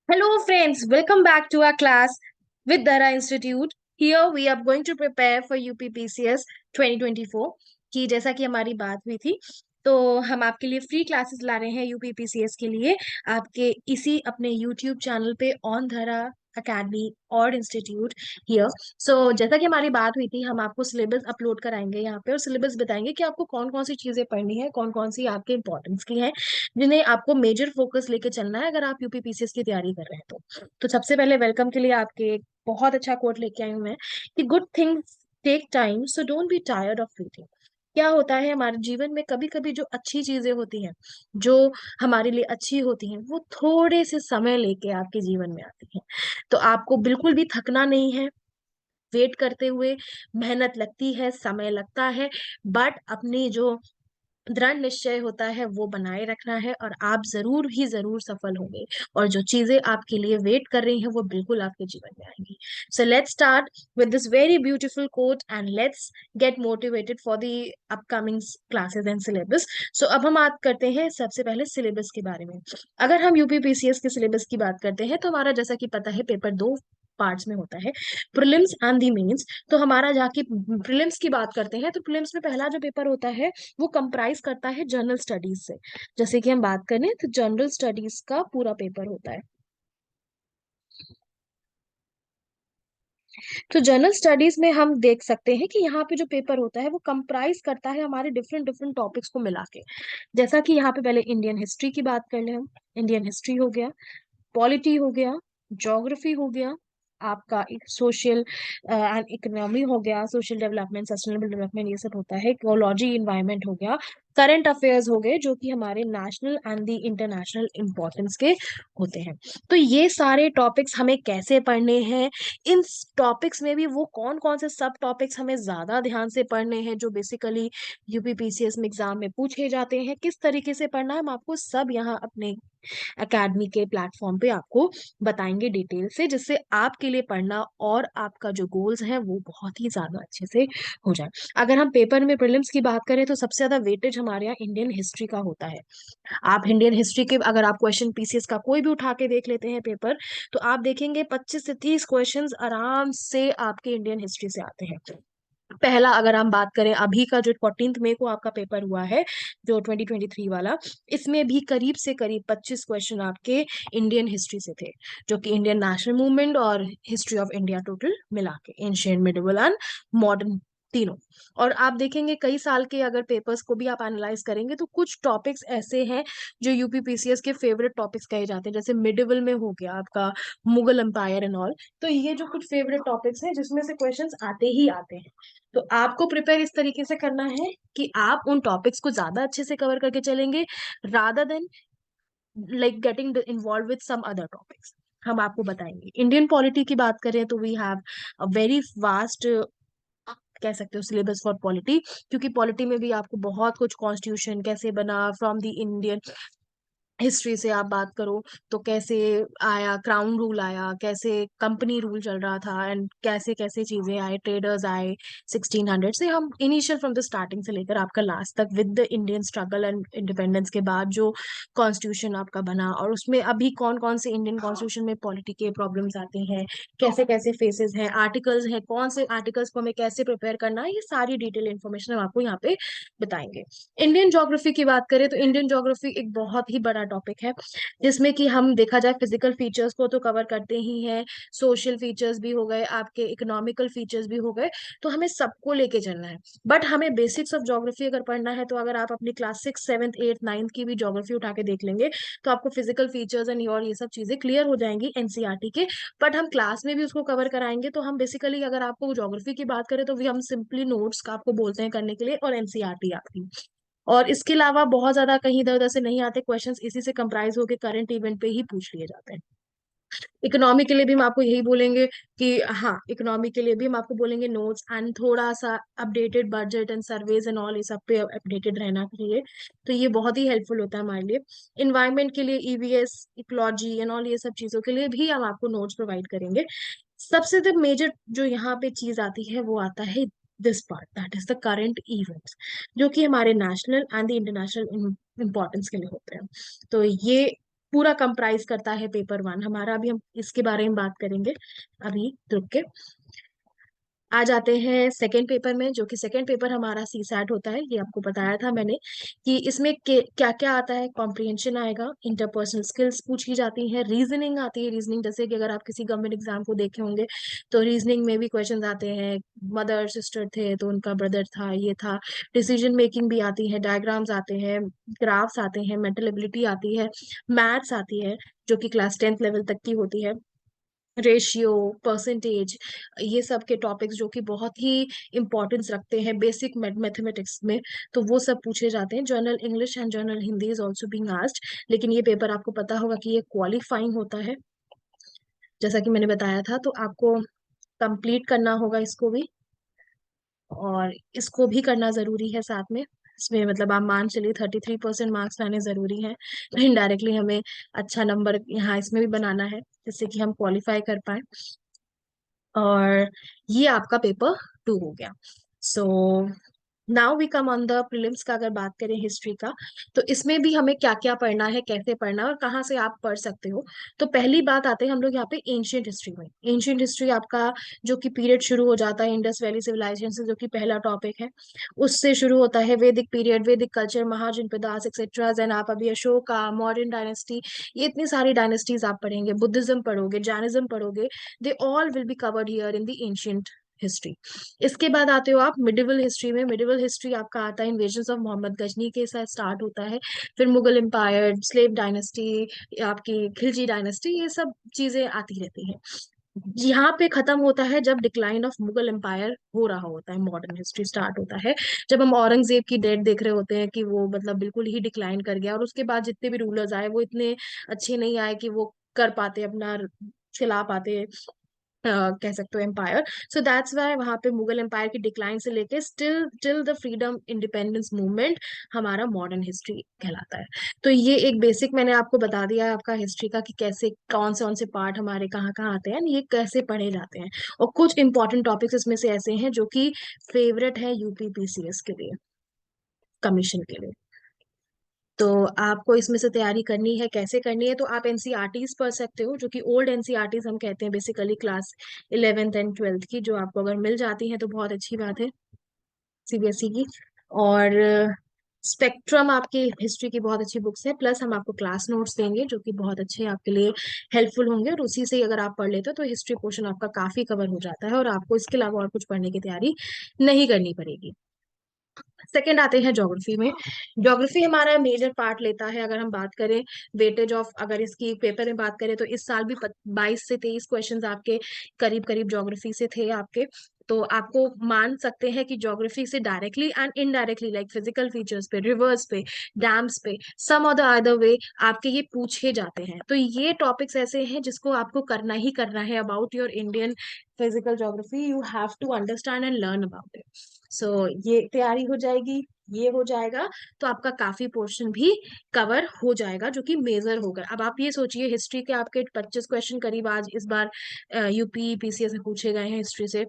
Hello, friends. Welcome back to our class with Dara Institute. Here we are going to prepare for UPPCS 2024 कि जैसा कि हमारी बात हुई थी तो हम आपके लिए फ्री क्लासेस ला रहे हैं यूपीपीसीएस के लिए आपके इसी अपने यूट्यूब चैनल पे ऑन धरा अकेडमी और इंस्टीट्यूट हियर। जैसा कि हमारी बात हुई थी हम आपको सिलेबस अपलोड कराएंगे यहाँ पे और सिलेबस बताएंगे कि आपको कौन कौन सी चीजें पढ़नी है, कौन कौन सी आपके इंपॉर्टेंस की है, जिन्हें आपको मेजर फोकस लेके चलना है अगर आप यूपीपीसीएस की तैयारी कर रहे हैं तो सबसे पहले वेलकम के लिए आपके एक बहुत अच्छा कोट लेके आई हूँ मैं कि good things take time, so don't be tired of waiting. क्या होता है हमारे जीवन में कभी कभी जो अच्छी चीजें होती हैं, जो हमारे लिए अच्छी होती हैं, वो थोड़े से समय लेके आपके जीवन में आती हैं। तो आपको बिल्कुल भी थकना नहीं है वेट करते हुए। मेहनत लगती है, समय लगता है, बट अपनी जो दृढ़ निश्चय होता है वो बनाए रखना है और आप जरूर ही जरूर सफल होंगे। और जो चीजें आपके लिए वेट कर रही हैं वो बिल्कुल आपके जीवन में आएंगी। So let's start with this very beautiful quote and let's get motivated for the upcoming classes and syllabus. अब हम बात करते हैं सबसे पहले सिलेबस के बारे में। अगर हम यूपीपीसीएस के सिलेबस की बात करते हैं तो हमारा जैसा कि पता है पेपर दो पार्ट्स में होता है, प्रीलिम्स एंड दी मेंस। तो हमारा जाके प्रीलिम्स की बात करते हैं तो प्रीलिम्स में पहला जो पेपर होता है वो कंप्राइज करता है जनरल स्टडीज से। जैसे कि हम बात करें तो जनरल स्टडीज का पूरा पेपर होता है। तो जनरल स्टडीज में हम देख सकते हैं कि यहाँ पे जो पेपर होता है वो कंप्राइज करता है हमारे डिफरेंट डिफरेंट टॉपिक्स को मिला के। जैसा कि यहाँ पे पहले इंडियन हिस्ट्री की बात कर ले हम। इंडियन हिस्ट्री हो गया, पॉलिटी हो गया, ज्योग्राफी हो गया, आपका एक सोशल एंड इकोनॉमी हो गया, सोशल डेवलपमेंट, सस्टेनेबल डेवलपमेंट, ये सब होता है, इकोलॉजी, इन्वायरमेंट हो गया, करंट अफेयर्स हो गए जो कि हमारे national and the international importance के होते हैं। तो ये सारे टॉपिक्स हमें कैसे पढ़ने हैं, इन टॉपिक्स में भी वो कौन कौन से सब टॉपिक्स हमें ज्यादा ध्यान से पढ़ने हैं जो बेसिकली यूपीपीसीएस में एग्जाम में पूछे जाते हैं, किस तरीके से पढ़ना है, हम आपको सब यहाँ अपने एकेडमी के प्लेटफॉर्म पे आपको बताएंगे डिटेल से, जिससे आपके लिए पढ़ना और आपका जो गोल्स है वो बहुत ही ज्यादा अच्छे से हो जाए। अगर हम पेपर में प्रीलिम्स की बात करें तो सबसे ज्यादा वेटेज हमारे यहाँ इंडियन हिस्ट्री का होता है। आप इंडियन हिस्ट्री के अगर आप क्वेश्चन पीसीएस का कोई भी उठा के देख लेते हैं पेपर, तो आप देखेंगे 25 से 30 क्वेश्चंस आराम से आपके इंडियन हिस्ट्री से आते हैं। पहला अगर हम बात करें अभी का जो 14 मई को आपका पेपर हुआ है, जो 2023 वाला, इसमें भी करीब से करीब 25 क्वेश्चन आपके इंडियन हिस्ट्री से थे, जो कि इंडियन नेशनल मूवमेंट और हिस्ट्री ऑफ इंडिया टोटल मिला के, एंशियंट, मिडिवल एंड मॉडर्न, तीनों। और आप देखेंगे कई साल के अगर पेपर्स को भी आप एनालाइज करेंगे तो कुछ टॉपिक्स ऐसे हैं जो यूपीपीसीएस के फेवरेट टॉपिक्स कहे जाते हैं, जैसे मिडिवल में हो गया आपका मुगल एम्पायर एंड ऑल। तो ये जो कुछ फेवरेट टॉपिक्स हैं जिसमें से क्वेश्चंस आते ही आते हैं। तो आपको प्रिपेयर इस तरीके से करना है कि आप उन टॉपिक्स को ज्यादा अच्छे से कवर करके चलेंगे, rather than like getting involve with some other topics. हम आपको बताएंगे इंडियन पॉलिटी की बात करें तो we have a very vast, कह सकते हो, सिलेबस फॉर पॉलिटी। क्योंकि पॉलिटी में भी आपको बहुत कुछ, कॉन्स्टिट्यूशन कैसे बना, फ्रॉम द इंडियन हिस्ट्री से आप बात करो तो कैसे आया, क्राउन रूल आया, कैसे कंपनी रूल चल रहा था, एंड कैसे कैसे चीजें आए, ट्रेडर्स आए 1600 से। हम इनिशियल फ्रॉम द स्टार्टिंग से लेकर आपका लास्ट तक with the Indian struggle and independence के बाद जो कॉन्स्टिट्यूशन आपका बना, और उसमें अभी कौन कौन से इंडियन कॉन्स्टिट्यूशन में पॉलिटी के प्रॉब्लम्स आती हैं, कैसे कैसे फेसेस हैं, आर्टिकल्स हैं, कौन से आर्टिकल्स को हमें कैसे प्रिपेयर करना है, ये सारी डिटेल इन्फॉर्मेशन हम आपको यहाँ पे बताएंगे। इंडियन ज्योग्राफी की बात करें तो इंडियन ज्योग्राफी एक बहुत ही बड़ा टॉपिक है, जिसमें कि हम देखा जाए फिजिकल फीचर्स को तो कवर करते ही हैं, सोशल फीचर्स भी हो गए, आपके इकोनॉमिकल फीचर्स भी हो गए, तो हमें सबको लेके चलना है। बट हमें बेसिक्स ऑफ ज्योग्राफी अगर पढ़ना है तो अगर आप अपनी क्लास 6, 7, 8, 9 की भी ज्योग्राफी उठा के देख लेंगे तो आपको फिजिकल फीचर्स एंड और ये सब चीजें क्लियर हो जाएंगी एनसीईआरटी के। बट हम क्लास में भी उसको कवर कराएंगे। तो हम बेसिकली अगर आपको ज्योग्राफी की बात करें तो भी हम सिंपली नोट्स का आपको बोलते हैं करने के लिए, और एनसीईआरटी आपकी। और इसके अलावा बहुत ज्यादा कहीं इधर उधर से नहीं आते क्वेश्चंस, इसी से कंप्राइज होकर करंट इवेंट पे ही पूछ लिए जाते हैं। इकोनॉमी के लिए भी हम आपको यही बोलेंगे कि हाँ, इकोनॉमी के लिए भी हम आपको बोलेंगे नोट्स एंड थोड़ा सा updated budget and surveys and all, ये सब पे अपडेटेड रहना चाहिए। तो ये बहुत ही हेल्पफुल होता है हमारे लिए। इन्वायरमेंट के लिए ईवीएस, इकोलॉजी एंड ऑल, ये सब चीजों के लिए भी हम आपको नोट्स प्रोवाइड करेंगे। सबसे जो मेजर जो यहाँ पे चीज आती है वो आता है this part, that is the current events, जो कि हमारे national and the international importance के लिए होते हैं। तो ये पूरा कंप्राइज करता है पेपर वन हमारा। अभी हम इसके बारे में बात करेंगे, अभी रुक के। आ जाते हैं सेकेंड पेपर में, जो कि सेकेंड पेपर हमारा सी सैट होता है। ये आपको बताया था मैंने कि इसमें क्या क्या आता है। कॉम्प्रिहेंशन आएगा, इंटरपर्सनल स्किल्स पूछी जाती है, रीजनिंग आती है। रीजनिंग जैसे कि अगर आप किसी गवर्नमेंट एग्जाम को देखे होंगे तो रीजनिंग में भी क्वेश्चंस आते हैं। मदर सिस्टर थे तो उनका ब्रदर था, ये था। डिसीजन मेकिंग भी आती है, डायग्राम्स आते हैं, ग्राफ्स आते हैं, मेंटल एबिलिटी आती है, मैथ्स आती है जो कि क्लास 10th लेवल तक की होती है, रेशियो, परसेंटेज, ये सब के टॉपिक्स जो कि बहुत ही इंपॉर्टेंस रखते हैं बेसिक मैथमेटिक्स में, तो वो सब पूछे जाते हैं। Journal English and journal Hindi is also being asked. लेकिन ये पेपर आपको पता होगा कि ये क्वालिफाइंग होता है, जैसा कि मैंने बताया था, तो आपको कंप्लीट करना होगा इसको भी, और इसको भी करना जरूरी है साथ में। इसमें मतलब आप मान चलिए 33% मार्क्स लाने जरूरी है, तो इनडायरेक्टली हमें अच्छा नंबर यहाँ इसमें भी बनाना है जिससे कि हम क्वालिफाई कर पाए। और ये आपका पेपर टू हो गया। So now we come on the prelims का। अगर बात करें हिस्ट्री का, तो इसमें भी हमें क्या क्या पढ़ना है, कैसे पढ़ना है और कहाँ से आप पढ़ सकते हो। तो पहली बात आते हैं हम लोग यहाँ पे एंशियंट हिस्ट्री में। एंशियंट हिस्ट्री आपका जो कि पीरियड शुरू हो जाता है इंडस वैली सिविलाइजेशन से, जो कि पहला टॉपिक है, उससे शुरू होता है। वैदिक पीरियड, वैदिक कल्चर, महाजनपदास एक्सेट्रा, देन आप अभी अशोका, मॉडर्न डायनेस्टी, ये इतनी सारी डायनेस्टीज आप पढ़ेंगे। बुद्धिज्म पढ़ोगे, जैनिज्म पढ़ोगे, they all will be covered here in the ancient history. इसके बाद आते हो आप मिडिवल हिस्ट्री में। मिडिवल हिस्ट्री आपका आता है इन्वेजन्स ऑफ मोहम्मद गजनी के साथ स्टार्ट होता है, फिर मुगल एम्पायर, स्लेव डायनेस्टी, आपकी खिलजी डायनेस्टी, ये सब चीजें आती रहती हैं। यहाँ पे खत्म होता है जब डिक्लाइन ऑफ मुगल एम्पायर हो रहा होता है, मॉडर्न हिस्ट्री स्टार्ट होता है जब हम औरंगजेब की डेट देख रहे होते हैं कि वो मतलब बिल्कुल ही डिक्लाइन कर गया, और उसके बाद जितने भी रूलर्स आए वो इतने अच्छे नहीं आए कि वो कर पाते अपना, चला पाते, कह सकते हो एम्पायर। सो दैट्स वाई वहां पे मुगल एम्पायर की डिक्लाइन से लेके still till the freedom independence movement हमारा मॉडर्न हिस्ट्री कहलाता है। तो ये एक बेसिक मैंने आपको बता दिया है आपका हिस्ट्री का, कि कैसे कौन से पार्ट हमारे कहाँ कहाँ आते हैं, ये कैसे पढ़े जाते हैं। और कुछ इंपॉर्टेंट टॉपिक्स इसमें से ऐसे हैं जो कि फेवरेट है यूपीपीसीएस के लिए, कमीशन के लिए। तो आपको इसमें से तैयारी करनी है, कैसे करनी है, तो आप एनसीईआरटीज पढ़ सकते हो, जो कि ओल्ड एनसीईआरटीज हम कहते हैं basically class 11th and 12th की, जो आपको अगर मिल जाती है तो बहुत अच्छी बात है, सीबीएसई की। और स्पेक्ट्रम आपकी हिस्ट्री की बहुत अच्छी बुक्स है, प्लस हम आपको क्लास नोट्स देंगे जो कि बहुत अच्छे आपके लिए हेल्पफुल होंगे, और उसी से अगर आप पढ़ लेते हो तो हिस्ट्री पोर्शन आपका काफी कवर हो जाता है और आपको इसके अलावा और कुछ पढ़ने की तैयारी नहीं करनी पड़ेगी। सेकंड आते हैं ज्योग्राफी में। ज्योग्राफी हमारा मेजर पार्ट लेता है। अगर हम बात करें वेटेज ऑफ, अगर इसकी पेपर में बात करें, तो इस साल भी 22 से 23 क्वेश्चंस आपके करीब करीब ज्योग्राफी से थे आपके। तो आपको मान सकते हैं कि ज्योग्राफी से directly and indirectly, like physical features पे, रिवर्स पे, डैम्स पे, सम और द अदर वे आपके ये पूछे जाते हैं। तो ये टॉपिक्स ऐसे हैं जिसको आपको करना ही करना है। About your Indian physical geography you have to understand and learn about it. So ये तैयारी हो जाएगी, ये हो जाएगा, तो आपका काफी पोर्शन भी कवर हो जाएगा जो कि मेजर होगा। अब आप ये सोचिए, हिस्ट्री के आपके 25 क्वेश्चन करीब आज इस बार यूपी पीसीएस से पूछे गए हैं हिस्ट्री से,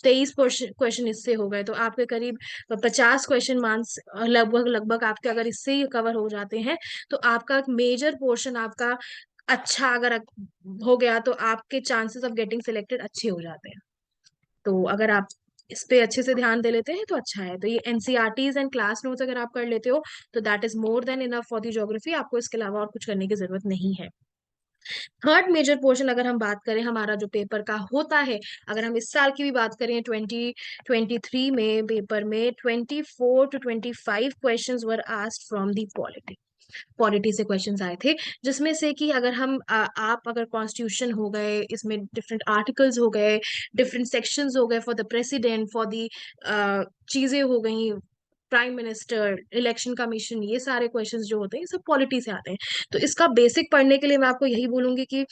23 क्वेश्चन इससे हो गए, तो आपके करीब 50 क्वेश्चन मार्क्स लगभग लगभग आपके अगर इससे ही कवर हो जाते हैं, तो आपका मेजर पोर्शन आपका अच्छा अगर हो गया, तो आपके चांसेस ऑफ गेटिंग सिलेक्टेड अच्छे हो जाते हैं। तो अगर आप इस पे अच्छे से ध्यान दे लेते हैं तो अच्छा है। तो ये एनसीईआरटीज एंड क्लास नोट्स अगर आप कर लेते हो तो that is more than enough for the geography. आपको इसके अलावा और कुछ करने की जरूरत नहीं है। थर्ड मेजर पोर्शन अगर हम बात करें हमारा जो पेपर का होता है, अगर हम इस साल की भी बात करें 2023 में पेपर में 24 to 25 questions were asked from the polity. Polity से क्वेश्चंस आए थे, जिसमें से कि अगर हम आप अगर कॉन्स्टिट्यूशन हो गए, इसमें डिफरेंट आर्टिकल्स हो गए, डिफरेंट सेक्शंस हो गए for the president, for the चीजें हो गई, प्राइम मिनिस्टर, इलेक्शन कमीशन, ये सारे क्वेश्चंस जो होते हैं ये सब पॉलिटी से आते हैं। तो इसका बेसिक पढ़ने के लिए मैं आपको यही बोलूंगी कि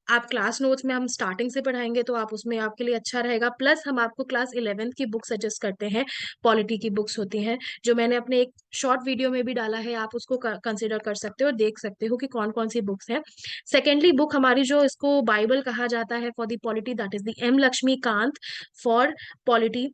आप क्लास नोट्स में हम स्टार्टिंग से पढ़ाएंगे तो आप उसमें आपके लिए अच्छा रहेगा। प्लस हम आपको क्लास 11th की बुक सजेस्ट करते हैं, पॉलिटी की बुक्स होती हैं जो मैंने अपने एक शॉर्ट वीडियो में भी डाला है, आप उसको कंसिडर कर सकते हो, देख सकते हो कि कौन कौन सी बुक्स हैं। सेकेंडली बुक हमारी जो इसको बाइबल कहा जाता है for the polity, that is the M Laxmikanth for polity.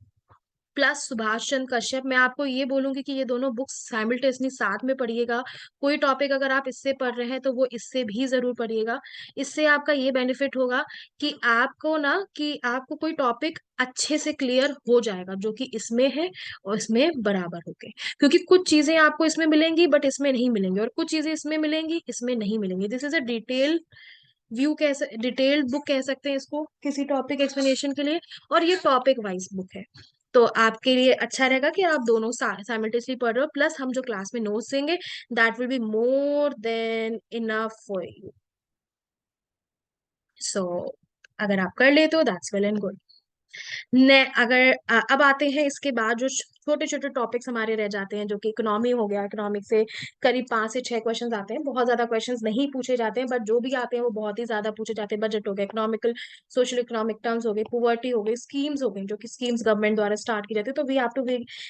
Plus Subhash Chandra Kashyap. मैं आपको ये बोलूंगी कि ये दोनों बुक्स साइमल्टेनियसली साथ में पढ़िएगा। कोई टॉपिक अगर आप इससे पढ़ रहे हैं तो वो इससे भी जरूर पढ़िएगा। इससे आपका ये बेनिफिट होगा कि आपको ना, कि आपको कोई टॉपिक अच्छे से क्लियर हो जाएगा जो कि इसमें है और इसमें बराबर होके। क्योंकि कुछ चीजें आपको इसमें मिलेंगी बट इसमें नहीं मिलेंगी, और कुछ चीजें इसमें मिलेंगी इसमें नहीं मिलेंगी। This is a detail view, कैसे डिटेल्ड बुक कह सकते हैं इसको किसी टॉपिक एक्सप्लेनेशन के लिए, और ये टॉपिक वाइज बुक है। तो आपके लिए अच्छा रहेगा कि आप दोनों साइमल्टेनियसली पढ़ रहे हो, प्लस हम जो क्लास में नोट्स देंगे that will be more than enough for you. So अगर आप कर लेते हो दैट्स वेल एंड गुड। ने अगर अब आते हैं इसके बाद जो छोटे छोटे टॉपिक्स हमारे रह जाते हैं, जो कि इकोनॉमी हो गया। इकोनॉमिक से करीब 5 से 6 क्वेश्चंस आते हैं, बहुत ज्यादा क्वेश्चंस नहीं पूछे जाते हैं, बट जो भी आते हैं वो बहुत ही ज्यादा पूछे जाते हैं। बजट हो गया, इकोनॉमिकल सोशल इकोनॉमिक टर्म्स हो गए, पुवर्टी हो गई, स्कीम्स हो गई, जो कि स्कीम्स गवर्नमेंट द्वारा स्टार्ट की जाती है। तो we have to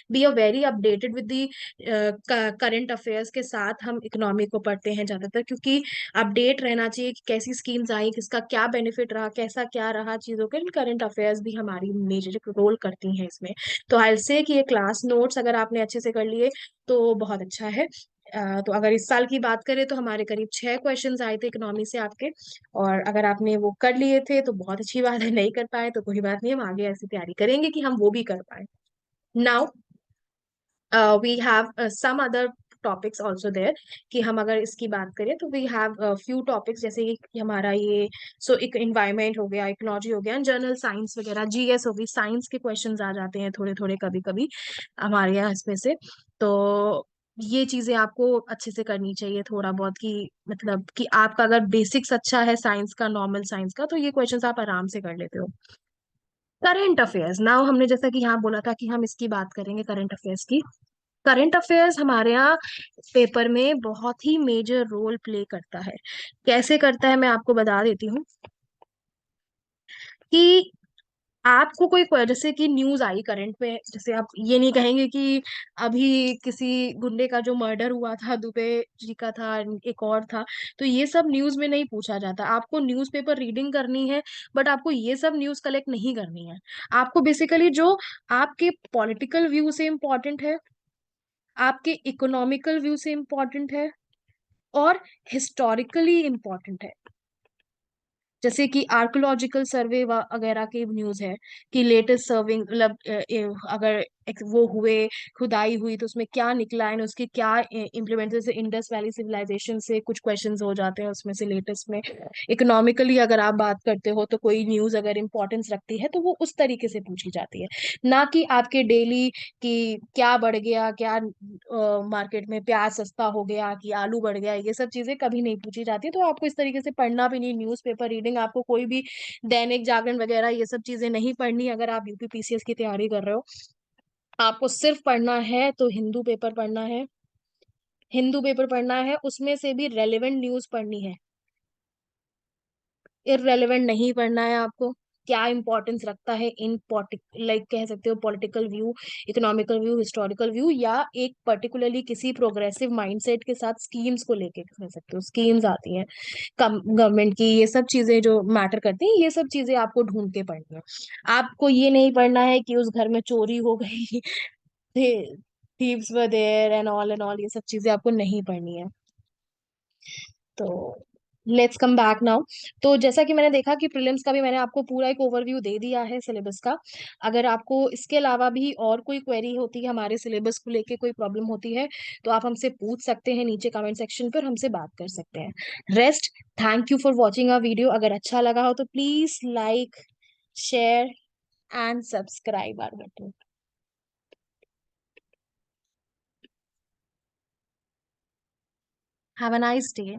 be a very updated with the current affairs के साथ हम इकोनॉमी को पढ़ते हैं ज्यादातर, क्योंकि अपडेट रहना चाहिए कि कैसी स्कीम्स आई, किसका क्या बेनिफिट रहा, कैसा क्या रहा चीजों के। करंट अफेयर्स भी हमारी मेजर रोल करती हैं इसमें। तो आई से कि ये क्लास नोट्स अगर आपने अच्छे से कर लिए तो बहुत अच्छा है। तो अगर इस साल की बात करें तो हमारे करीब 6 क्वेश्चंस आए थे इकोनॉमी से आपके, और अगर आपने वो कर लिए थे तो बहुत अच्छी बात है। नहीं कर पाए तो कोई बात नहीं, हम आगे ऐसी तैयारी करेंगे कि हम वो भी कर पाए। Now we have some other topics also there, कि हम अगर इसकी बात करें तो वी हैव फ्यू टॉपिक्स, जैसे कि हमारा ये सो एक इन्वायरमेंट हो गया, इकोलॉजी हो गया, जनरल साइंस वगैरह, जीएस हो गई, साइंस के क्वेश्चंस आ जाते हैं थोड़े थोड़े कभी कभी हमारे यहाँ इसमें से। तो ये चीजें आपको अच्छे से करनी चाहिए थोड़ा बहुत, कि मतलब कि आपका अगर बेसिक्स अच्छा है साइंस का, नॉर्मल साइंस का, तो ये क्वेश्चंस आप आराम से कर लेते हो। करंट अफेयर्स नाउ, हमने जैसा कि यहाँ बोला था कि हम इसकी बात करेंगे करंट अफेयर्स की। करंट अफेयर्स हमारे यहाँ पेपर में बहुत ही मेजर रोल प्ले करता है। कैसे करता है मैं आपको बता देती हूँ कि आपको कोई जैसे कि न्यूज आई करंट में, जैसे आप ये नहीं कहेंगे कि अभी किसी गुंडे का जो मर्डर हुआ था, दुबे जी का था, एक और था, तो ये सब न्यूज में नहीं पूछा जाता। आपको न्यूज़पेपर रीडिंग करनी है, बट आपको ये सब न्यूज कलेक्ट नहीं करनी है। आपको बेसिकली जो आपके पॉलिटिकल व्यू से इम्पोर्टेंट है, आपके इकोनॉमिकल व्यू से इम्पोर्टेंट है, और हिस्टोरिकली इम्पोर्टेंट है। जैसे कि आर्कोलॉजिकल सर्वे वगैरह की न्यूज है, कि लेटेस्ट सर्विंग मतलब अगर वो हुए, खुदाई हुई तो उसमें क्या निकला है, उसके क्या इम्प्लीमेंट, जैसे इंडस वैली सिविलाइजेशन से कुछ क्वेश्चंस हो जाते हैं उसमें से लेटेस्ट में। इकोनॉमिकली अगर आप बात करते हो तो कोई न्यूज अगर इंपॉर्टेंस रखती है तो वो उस तरीके से पूछी जाती है, ना कि आपके डेली कि क्या बढ़ गया, क्या मार्केट में प्याज सस्ता हो गया, कि आलू बढ़ गया। ये सब चीजें कभी नहीं पूछी जाती, तो आपको इस तरीके से पढ़ना भी नहीं। न्यूज़पेपर रीडिंग आपको कोई भी दैनिक जागरण वगैरह ये सब चीजें नहीं पढ़नी अगर आप यूपीपीसीएस की तैयारी कर रहे हो। आपको सिर्फ पढ़ना है तो हिंदू पेपर पढ़ना है। हिंदू पेपर पढ़ना है, उसमें से भी रेलेवेंट न्यूज पढ़नी है, इररेलेवेंट नहीं पढ़ना है आपको। क्या इंपॉर्टेंस रखता है इन लाइक कह सकते हो political view, economical view, historical view, या एक पर्टिकुलरली किसी प्रोग्रेसिव माइंडसेट के साथ स्कीम्स को लेके कह सकते हो। स्कीम्स आती हैं गवर्नमेंट की, ये सब चीजें जो मैटर करती हैं, ये सब चीजें आपको ढूंढ के पढ़नी है। आपको ये नहीं पढ़ना है कि उस घर में चोरी हो गई, thieves were there and all, ये सब चीजें आपको नहीं पढ़नी है। तो लेट्स कम बैक नाउ। तो जैसा कि मैंने देखा कि प्रीलिम्स का भी मैंने आपको पूरा एक ओवरव्यू दे दिया है सिलेबस का। अगर आपको इसके अलावा भी और कोई क्वेरी होती है, हमारे सिलेबस को लेके कोई प्रॉब्लम होती है, तो आप हमसे पूछ सकते हैं नीचे कमेंट सेक्शन पर, हमसे बात कर सकते हैं। Rest, thank you for watching our video. अगर अच्छा लगा हो तो please like, share and subscribe our button. Have a nice day.